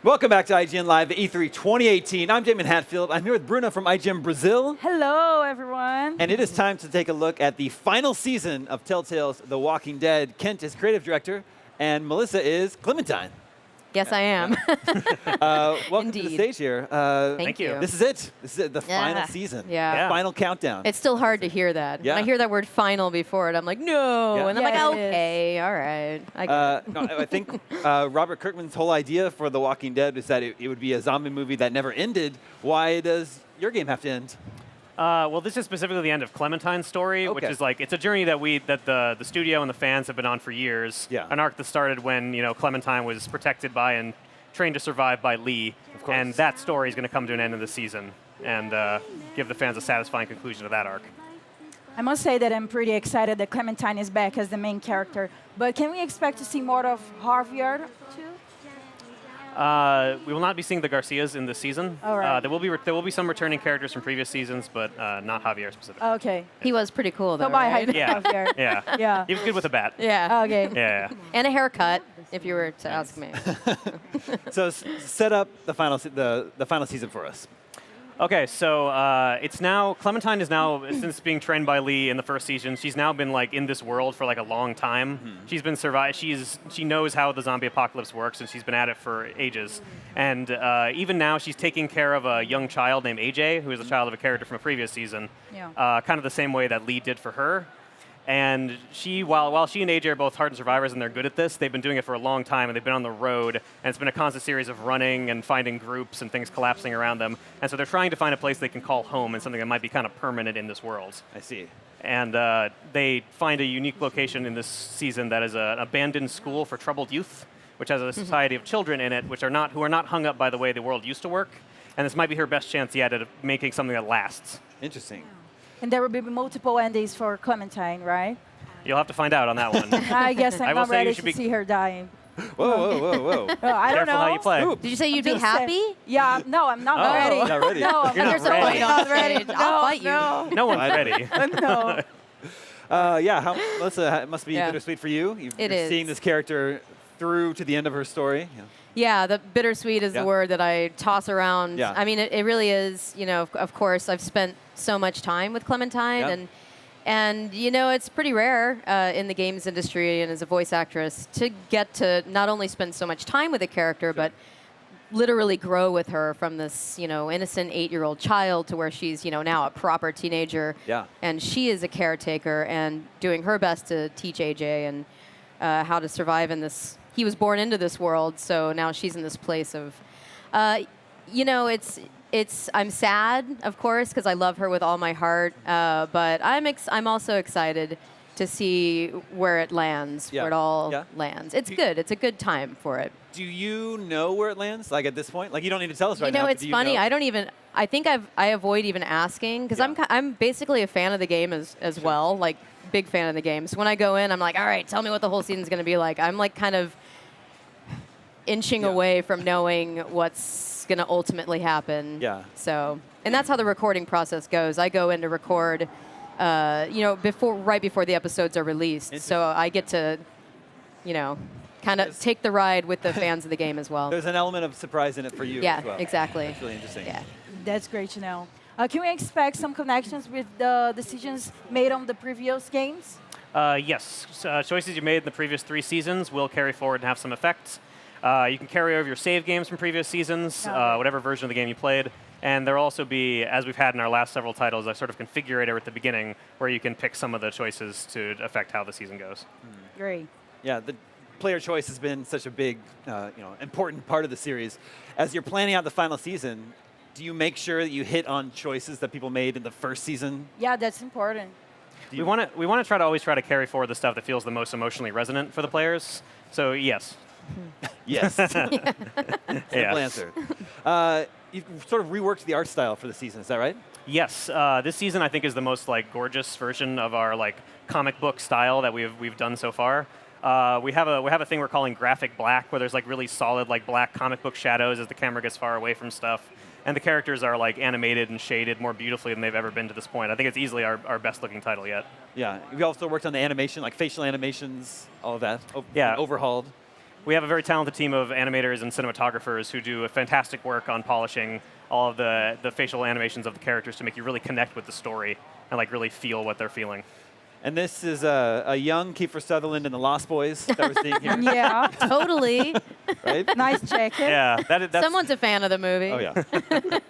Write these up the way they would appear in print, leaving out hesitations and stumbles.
Welcome back to IGN Live, the E3 2018. I'm Damon Hatfield. I'm here with Bruna from IGN Brazil. Hello, everyone. And it is time to take a look at the final season of Telltale's The Walking Dead. Kent is creative director, and Melissa is Clementine. Yes, I am. Welcome to the stage here. Thank you. This is it. This is it, the final season. Yeah. The final countdown. It's still hard to hear that. Yeah. When I hear that word final before it, I'm like, no. Yeah. And I'm Yeah, like, it okay, all right. I get it. No, I think Robert Kirkman's whole idea for The Walking Dead is that it would be a zombie movie that never ended. Why does your game have to end? Well, this is specifically the end of Clementine's story, which is like, it's a journey that the studio and the fans have been on for years. Yeah. An arc that started when, Clementine was protected by and trained to survive by Lee. Of course. And that story is going to come to an end in the season and give the fans a satisfying conclusion to that arc. I must say that I'm pretty excited that Clementine is back as the main character. But can we expect to see more of Javier too? We will not be seeing the Garcias in this season. All right. There will be some returning characters from previous seasons, but not Javier specifically. Okay. He was pretty cool, though, So bye, right? Yeah. Javier. Yeah. Yeah. He was good with a bat. Yeah. Okay. Yeah. And a haircut, if you were to ask me. So set up the final season for us. Okay, so it's now Clementine is now since being trained by Lee in the first season. She's now been like in this world for like a long time. She's been She knows how the zombie apocalypse works, and she's been at it for ages. And even now, she's taking care of a young child named AJ, who is a child of a character from a previous season. Yeah. Kind of the same way that Lee did for her. And while she and AJ are both hardened survivors and they're good at this, they've been doing it for a long time, and they've been on the road, and it's been a constant series of running and finding groups and things collapsing around them. And so they're trying to find a place they can call home and something that might be kind of permanent in this world. I see. And they find a unique location in this season that is an abandoned school for troubled youth, which has a society of children in it who are not hung up by the way the world used to work. And this might be her best chance yet at making something that lasts. Interesting. And there will be multiple endings for Clementine, right? You'll have to find out on that one. I guess I I'm will not say you ready should to be- see her dying. Whoa. Oh, I don't Careful know. how you play. Ooh. Did you say you'd be Just say- happy? Yeah. No, I'm not Oh. ready. Not ready. No, I'm You're not There's a ready. fight on Not ready. stage. I'll fight you. No. No one's ready. No. Melissa, it must be Yeah. bittersweet for you. It You're is. seeing this character through to the end of her story. Yeah. Yeah, the bittersweet is Yeah. the word that I toss around. Yeah. I mean, it really is, of course, I've spent so much time with Clementine, Yeah. and it's pretty rare in the games industry and as a voice actress to get to not only spend so much time with a character, but literally grow with her from this, innocent 8-year-old child to where she's, now a proper teenager. Yeah. And she is a caretaker and doing her best to teach AJ and how to survive in this. He was born into this world, so now she's in this place of, I'm sad, of course, because I love her with all my heart, but I'm also excited to see where it lands, Yeah. where it all Yeah. lands. It's good. It's a good time for it. Do you know where it lands? Like at this point? Like you don't need to tell us right now. but It's do you funny. know? I think I avoid even asking because Yeah. I'm basically a fan of the game as well, like big fan of the game. So when I go in, I'm like, all right, tell me what the whole season's going to be like. I'm like kind of inching Yeah. away from knowing what's going to ultimately happen. Yeah. So, and that's how the recording process goes. I go in to record, right before the episodes are released. So I get to, kind of take the ride with the fans of the game as well. There's an element of surprise in it for you Yeah, as well. exactly. That's really interesting. Yeah. That's great to know. Can we expect some connections with the decisions made on the previous games? Yes. Choices you made in the previous 3 seasons will carry forward and have some effects. You can carry over your save games from previous seasons, whatever version of the game you played. And there'll also be, as we've had in our last several titles, a sort of configurator at the beginning where you can pick some of the choices to affect how the season goes. Great. Yeah, the player choice has been such a big, important part of the series. As you're planning out the final season, do you make sure that you hit on choices that people made in the first season? Yeah, that's important. We want to always try to carry forward the stuff that feels the most emotionally resonant for the players. So yes. Yes. Simple Yeah. answer. You've sort of reworked the art style for the season, is that right? Yes. This season I think is the most gorgeous version of our comic book style that we've done so far. We have a thing we're calling graphic black, where there's really solid black comic book shadows as the camera gets far away from stuff. And the characters are animated and shaded more beautifully than they've ever been to this point. I think it's easily our best looking title yet. Yeah. We also worked on the animation, like facial animations, all of that. Yeah. Overhauled. we have a very talented team of animators and cinematographers who do a fantastic work on polishing all of the facial animations of the characters to make you really connect with the story and like really feel what they're feeling. And this is a young Kiefer Sutherland in The Lost Boys that we're seeing here, Yeah, Totally. right? nice jacket. Yeah, that's Someone's a fan of the movie. Oh, yeah. Great.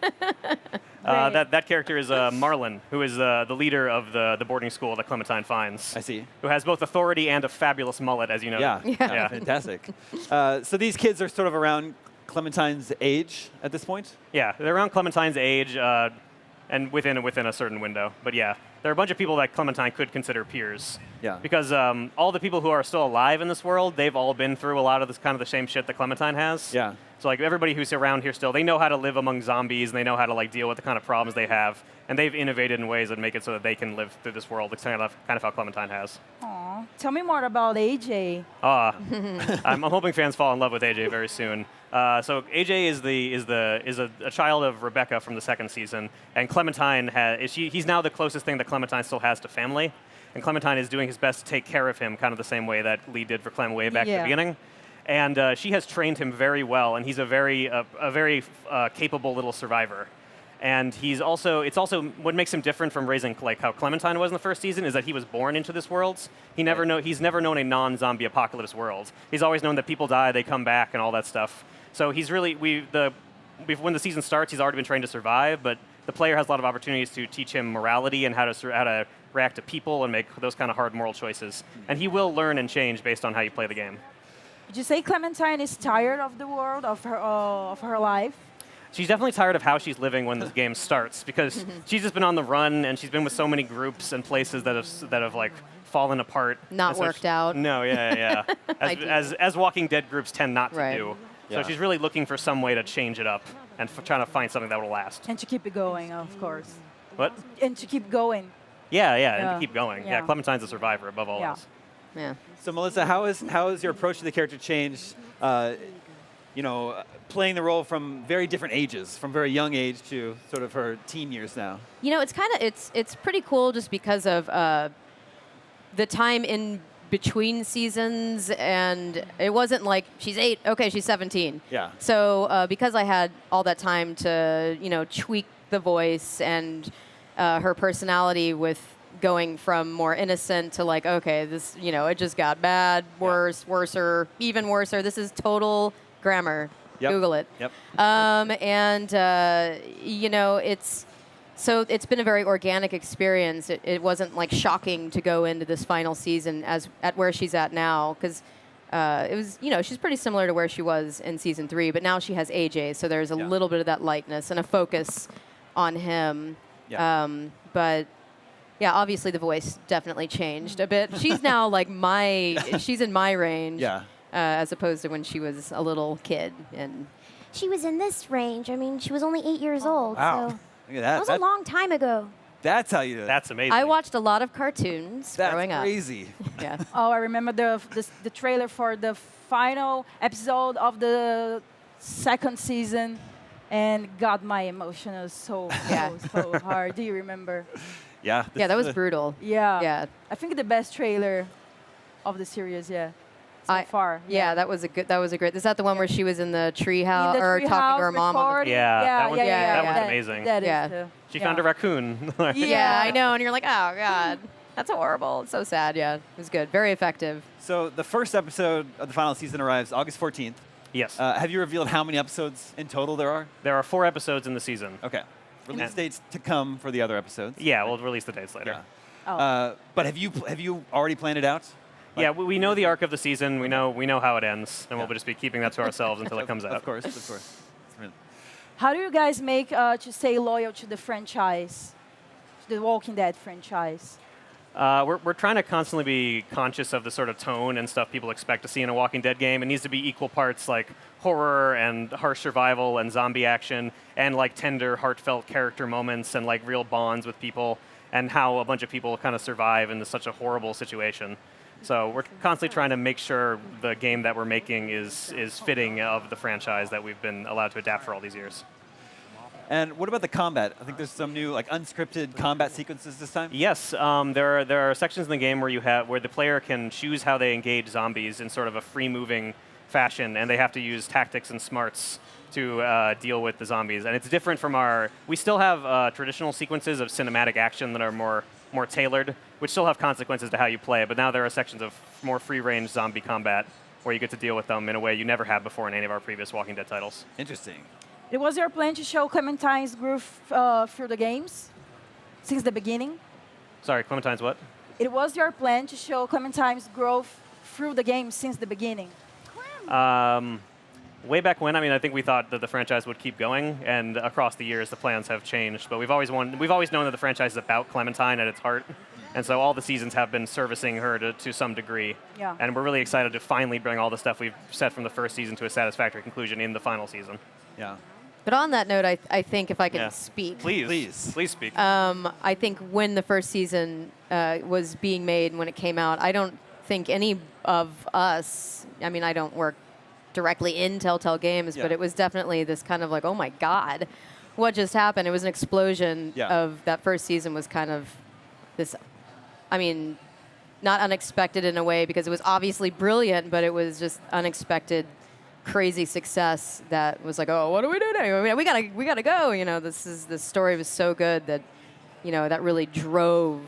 that character is Marlon, who is the leader of the boarding school that Clementine finds. I see. Who has both authority and a fabulous mullet, as you know. Yeah, Yeah. fantastic. So these kids are sort of around Clementine's age at this point? Yeah, they're around Clementine's age, and within a certain window. But yeah, there are a bunch of people that Clementine could consider peers. Yeah. Because all the people who are still alive in this world, they've all been through a lot of this kind of the same shit that Clementine has. Yeah. So like everybody who's around here still, they know how to live among zombies, and they know how to like deal with the kind of problems they have, and they've innovated in ways that make it so that they can live through this world. It's kind of how Clementine has. Aw. Tell me more about AJ. I'm hoping fans fall in love with AJ very soon. So AJ is a child of Rebecca from the second season, and Clementine he's now the closest thing that Clementine still has to family, and Clementine is doing his best to take care of him, kind of the same way that Lee did for Clem way back at Yeah. the beginning. And she has trained him very well, and he's a very capable little survivor. And it's also what makes him different from raising like how Clementine was in the first season is that he was born into this world. He's never known a non-zombie apocalypse world. He's always known that people die, they come back, and all that stuff. So he's really when the season starts, he's already been trained to survive, but the player has a lot of opportunities to teach him morality and how to react to people and make those kind of hard moral choices. And he will learn and change based on how you play the game. Did you say Clementine is tired of the world, of her life? She's definitely tired of how she's living when the game starts because she's just been on the run and she's been with so many groups and places that have like fallen apart. Not And so worked out. No, yeah. as Walking Dead groups tend not to Right. do. Yeah. So she's really looking for some way to change it up and trying to find something that will last. And to keep it going, of course. What? And to keep going. Yeah, and Yeah. to keep going. Yeah. Yeah, Clementine's a survivor above all Yeah. else. Yeah. So Melissa, how is your approach to the character changed? Playing the role from very different ages, from very young age to sort of her teen years now. You know, it's pretty cool just because of the time in between seasons, and it wasn't like she's 8, okay, she's 17. Yeah. So because I had all that time to tweak the voice and her personality with going from more innocent to like, okay, this it just got bad, worser, even worser. This is total grammar. Yep. Google it. Yep. It's been a very organic experience. It wasn't like shocking to go into this final season at where she's at now, because it was, she's pretty similar to where she was in season 3, but now she has AJ, so there's a Yeah. little bit of that lightness and a focus on him. Yeah. But yeah, obviously the voice definitely changed a bit. She's now like she's in my range. Yeah. As opposed to when she was a little kid. And She was in this range. I mean, she was only 8 years old. Wow. So Look at that was a long time ago. That's how you do it. That's amazing. I watched a lot of cartoons growing That's up. crazy. Yeah. Oh, I remember the trailer for the final episode of the second season, and got my emotional so hard. Do you remember? Yeah. Yeah, that was brutal. Yeah. Yeah. I think the best trailer of the series. Yeah. So far. Yeah, that was a great. Is that the one where she was in the tree house In the or tree talking house to her mom? On the, recording. Yeah, that was- that was amazing. That is Yeah. She found a raccoon. yeah, I know. And you're like, oh god, that's horrible. It's so sad. Yeah, it was good. Very effective. So the first episode of the final season arrives August 14th. Yes. Have you revealed how many episodes in total there are? There are 4 episodes in the season. Okay. Release And- dates to come for the other episodes. Yeah, we'll release the dates later. Yeah. Oh. But have you already planned it out? Yeah, we know the arc of the season. We know how it ends, and Yeah. we'll just be keeping that to ourselves until it comes out. Of course. How do you guys make to stay loyal to the franchise, to the Walking Dead franchise? We're trying to constantly be conscious of the sort of tone and stuff people expect to see in a Walking Dead game. It needs to be equal parts like horror and harsh survival and zombie action and like tender, heartfelt character moments and like real bonds with people and how a bunch of people kind of survive in such a horrible situation. So we're constantly trying to make sure the game that we're making is fitting of the franchise that we've been allowed to adapt for all these years. And what about the combat? I think there's some new like unscripted combat sequences this time. Yes, there are sections in the game where the player can choose how they engage zombies in sort of a free-moving fashion, and they have to use tactics and smarts to deal with the zombies. And it's different from our. We still have traditional sequences of cinematic action that are more tailored, which still have consequences to how you play. But now there are sections of more free-range zombie combat where you get to deal with them in a way you never have before in any of our previous Walking Dead titles. Interesting. It was your plan to show Clementine's growth through the games since the beginning? Sorry, Clementine's what? It was your plan to show Clementine's growth through the game since the beginning? Way back when, I mean, I think we thought that the franchise would keep going, and across the years, the plans have changed. But we've always known that the franchise is about Clementine at its heart, and so all the seasons have been servicing her to some degree. Yeah. And we're really excited to finally bring all the stuff we've set from the first season to a satisfactory conclusion in the final season. Yeah. But on that note, I think if I can speak. Please speak. I think when the first season was being made and when it came out, I don't think any of us, I mean, I don't work directly in Telltale Games, but it was definitely this kind of like, oh my God, what just happened? It was an explosion of that first season was kind of this, I mean, not unexpected in a way because it was obviously brilliant, but it was just unexpected, crazy success that was like, oh, what do we do now? I mean, we gotta go. You know, the story was so good that, you know, that really drove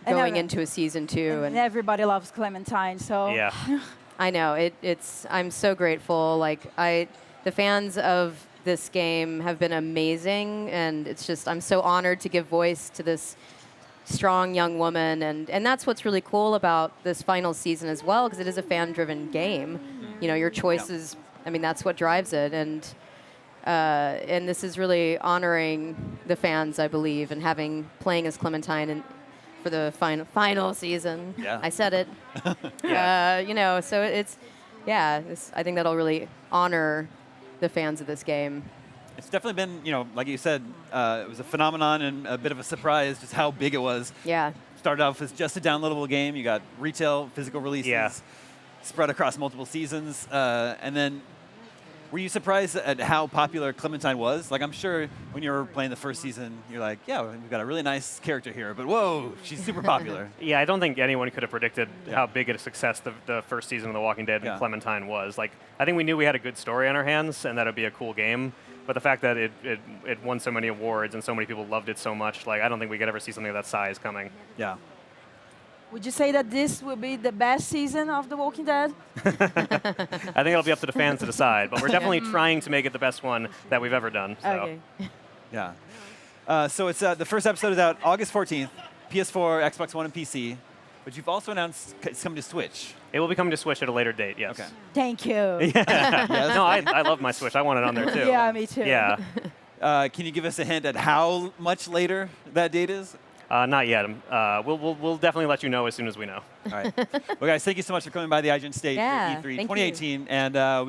going into a season 2. And everybody loves Clementine, so. Yeah. I know I'm so grateful. Like the fans of this game have been amazing, and it's just I'm so honored to give voice to this strong young woman, and that's what's really cool about this final season as well, because it is a fan-driven game. You know, your choices. I mean, that's what drives it, and this is really honoring the fans, I believe, and playing as Clementine for the final season. Yeah. I said it. You know, so I think that'll really honor the fans of this game. It's definitely been, you know, like you said, it was a phenomenon and a bit of a surprise just how big it was. Yeah. Started off as just a downloadable game. You got retail, physical releases, spread across multiple seasons, and then were you surprised at how popular Clementine was? Like, I'm sure when you were playing the first season, you're like, yeah, we've got a really nice character here, but whoa, she's super popular. Yeah, I don't think anyone could have predicted how big a success the first season of The Walking Dead and Clementine was. Like, I think we knew we had a good story on our hands and that it'd be a cool game, but the fact that it won so many awards and so many people loved it so much, like, I don't think we could ever see something of that size coming. Yeah. Would you say that this will be the best season of The Walking Dead? I think it'll be up to the fans to decide, but we're definitely trying to make it the best one that we've ever done. So. Okay. Yeah. So it's the first episode is out August 14th, PS4, Xbox One, and PC. But you've also announced it's coming to Switch. It will be coming to Switch at a later date, yes. Okay. Thank you. No, I love my Switch. I want it on there, too. Yeah, me too. Yeah. Can you give us a hint at how much later that date is? Not yet. We'll definitely let you know as soon as we know. All right. Well, guys, thank you so much for coming by the IGN stage Yeah, for E3 thank 2018, and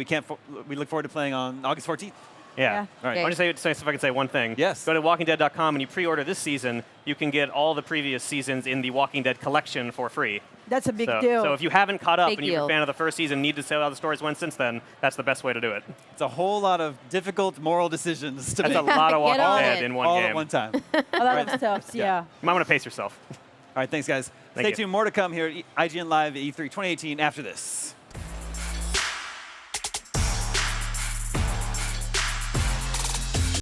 we look forward to playing on August 14th. Yeah. All right. I want to say if I can say one thing. Yes. Go to WalkingDead.com and you pre-order this season. You can get all the previous seasons in the Walking Dead collection for free. That's a big deal. So if you haven't caught up Big and you're a deal. fan of the first season, need to see how the stories went since then, that's the best way to do it. It's a whole lot of difficult moral decisions to That's make a lot of Walking on Dead it. in one all game. at one time. A lot of stuff, yeah. You might want to pace yourself. All right, thanks, guys. Thank Stay you. tuned. More to come here at IGN Live at E3 2018 after this.